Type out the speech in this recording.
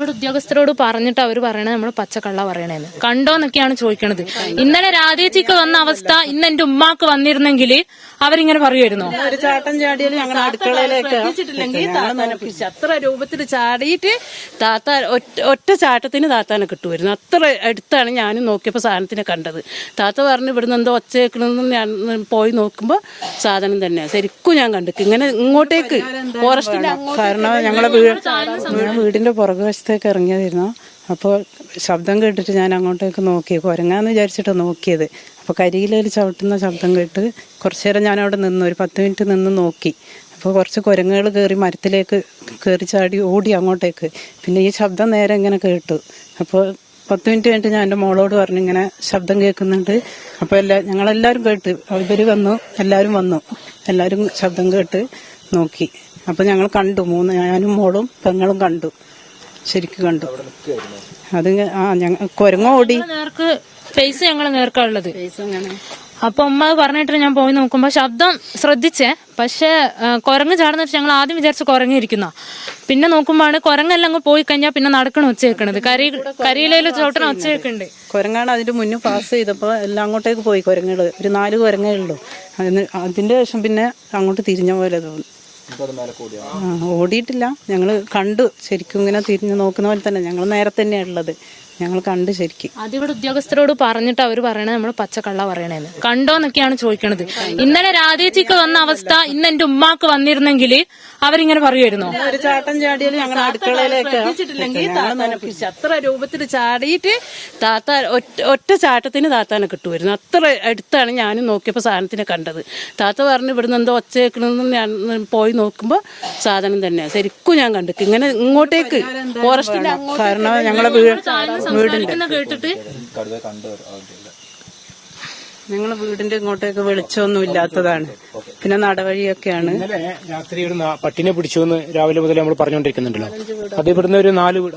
ഇവിടെ ഉദ്യോഗസ്ഥരോട് പറഞ്ഞിട്ട് അവർ പറയണത് നമ്മൾ പച്ചക്കള്ള പറയണേന്ന്. കണ്ടോന്നൊക്കെയാണ് ചോദിക്കണത്. ഇന്നലെ രാധേച്ചിക്ക് വന്ന അവസ്ഥ ഇന്ന് എന്റെ ഉമ്മാക്ക് വന്നിരുന്നെങ്കിൽ അവരിങ്ങനെ പറയുമായിരുന്നോ? ഒരു ചാട്ടം ചാടിയാലും ഞങ്ങൾ അടുക്കളയിലേക്ക് അത്ര രൂപത്തിൽ ചാടിയിട്ട് താത്ത ഒറ്റ ചാട്ടത്തിന് താത്താനെ കിട്ടുമായിരുന്നു. അത്ര അടുത്താണ് ഞാനും നോക്കിയപ്പോൾ സാധനത്തിനെ കണ്ടത്. താത്ത പറഞ്ഞു ഇവിടുന്ന് എന്തോ ഒച്ച കേൾക്കണമെന്ന് ഞാൻ പോയി നോക്കുമ്പോൾ സാധനം തന്നെയാണ് ശരിക്കും ഞാൻ കണ്ടു. ഇങ്ങനെ ഇങ്ങോട്ടേക്ക് ഫോറസ്റ്റിന്റെ കാരണം ഞങ്ങളെ വീടിന്റെ പുറകുവശത്തേക്ക് ഇറങ്ങിയതായിരുന്നു. അപ്പോൾ ശബ്ദം കേട്ടിട്ട് ഞാൻ അങ്ങോട്ടേക്ക് നോക്കി, കുരങ്ങാന്ന് വിചാരിച്ചിട്ട് നോക്കിയത്. അപ്പോൾ കരിയിലയിൽ ചവിട്ടുന്ന ശബ്ദം കേട്ട് കുറച്ചു നേരം ഞാൻ അവിടെ നിന്ന് ഒരു 10 മിനിറ്റ് നിന്ന് നോക്കി. അപ്പോൾ കുറച്ച് കുരങ്ങുകൾ കയറി മരത്തിലേക്ക് കയറി ചാടി ഓടി അങ്ങോട്ടേക്ക്. പിന്നെ ഈ ശബ്ദം നേരെ ഇങ്ങനെ കേട്ടു. അപ്പോൾ 10 മിനിറ്റ് കഴിഞ്ഞിട്ട് ഞാൻ എൻ്റെ മോളോട് പറഞ്ഞു ഇങ്ങനെ ശബ്ദം കേൾക്കുന്നുണ്ട്. അപ്പോൾ ഞങ്ങളെല്ലാവരും കേട്ട്, ഇവർ വന്നു, എല്ലാവരും വന്നു, എല്ലാവരും ശബ്ദം കേട്ട് നോക്കി. അപ്പോൾ ഞങ്ങൾ കണ്ടു, ഞാനും മോളും പെങ്ങളും കണ്ടു, ശരിക്കും കണ്ടു. അത് കുരങ്ങ ഓടി നേർക്ക് ഫേസ് ഞങ്ങളെ നേർക്കുള്ളത്. അപ്പൊ അമ്മ പറഞ്ഞിട്ട് ഞാൻ പോയി നോക്കുമ്പോ ശബ്ദം ശ്രദ്ധിച്ചേ, പക്ഷെ കുരങ്ങ് ചാടുന്ന വെച്ചാൽ ഞങ്ങൾ ആദ്യം വിചാരിച്ച കുരങ്ങിരിക്കുന്ന. പിന്നെ നോക്കുമ്പോഴാണ് കുരങ്ങെല്ലാം അങ്ങ് പോയി കഴിഞ്ഞാൽ പിന്നെ നടക്കണ ഒച്ച വെക്കണത്, കരിയിലയിൽ ചോട്ടണ ഒച്ച വെക്കുന്നുണ്ട്. കുരങ്ങാണ് അതിന്റെ മുന്നേ പാസ് ചെയ്തപ്പോ എല്ലാം അങ്ങോട്ടേക്ക് പോയി. കുരങ്ങുകള് ഒരു 4 കുരങ്ങേ ഉള്ളൂ. അതിന്റെ ശേഷം പിന്നെ അങ്ങോട്ട് തിരിഞ്ഞ പോലെ തോന്നി. ഓടിയിട്ടില്ല, ഞങ്ങള് കണ്ടു ശരിക്കും. ഇങ്ങനെ തിരിഞ്ഞു നോക്കുന്ന പോലെ തന്നെ ഞങ്ങൾ നേരെ തന്നെയാണ് ഉള്ളത്. ഞങ്ങൾ കണ്ട് ശരിക്കും. അതിവിടെ ഉദ്യോഗസ്ഥരോട് പറഞ്ഞിട്ട് അവർ പറയണത് നമ്മൾ പച്ചക്കള്ള പറയണേന്ന്. കണ്ടോന്നൊക്കെയാണ് ചോദിക്കണത്. ഇന്നലെ രാധേച്ചിക്ക് വന്ന അവസ്ഥ ഇന്ന് എന്റെ ഉമ്മാക്ക് വന്നിരുന്നെങ്കിൽ അവരിങ്ങനെ പറയുമായിരുന്നോ? ഒരു ചാട്ടം ചാടിയാലും ഞങ്ങൾ അടുക്കളയിലേക്ക് അത്ര രൂപത്തിൽ ചാടിയിട്ട് താത്ത ഒറ്റ ചാട്ടത്തിന് താത്താനെ കിട്ടുമായിരുന്നു. അത്ര അടുത്താണ് ഞാനും നോക്കിയപ്പോൾ സാധനത്തിനെ കണ്ടത്. താത്ത പറഞ്ഞു ഇവിടുന്ന് എന്തോ ഒച്ച കേൾക്കണമെന്ന് ഞാൻ പോയി നോക്കുമ്പോൾ സാധനം തന്നെയാണ് ശരിക്കും ഞാൻ കണ്ടു. ഇങ്ങനെ ഇങ്ങോട്ടേക്ക് ഫോറസ്റ്റിന്റെ കാരണം ഞങ്ങളെ കേട്ടിട്ട് ഞങ്ങള് വീടിന്റെ ഇങ്ങോട്ടേക്ക് വെളിച്ചമൊന്നും ഇല്ലാത്തതാണ്, പിന്നെ നടവഴിയൊക്കെയാണ്. രാത്രി ഒരു പട്ടിനെ പിടിച്ചു എന്ന് രാവിലെ മുതൽ നമ്മൾ പറഞ്ഞുകൊണ്ടിരിക്കുന്നുണ്ടല്ലോ. അത് ഇവിടുന്ന് ഒരു 4 വീട്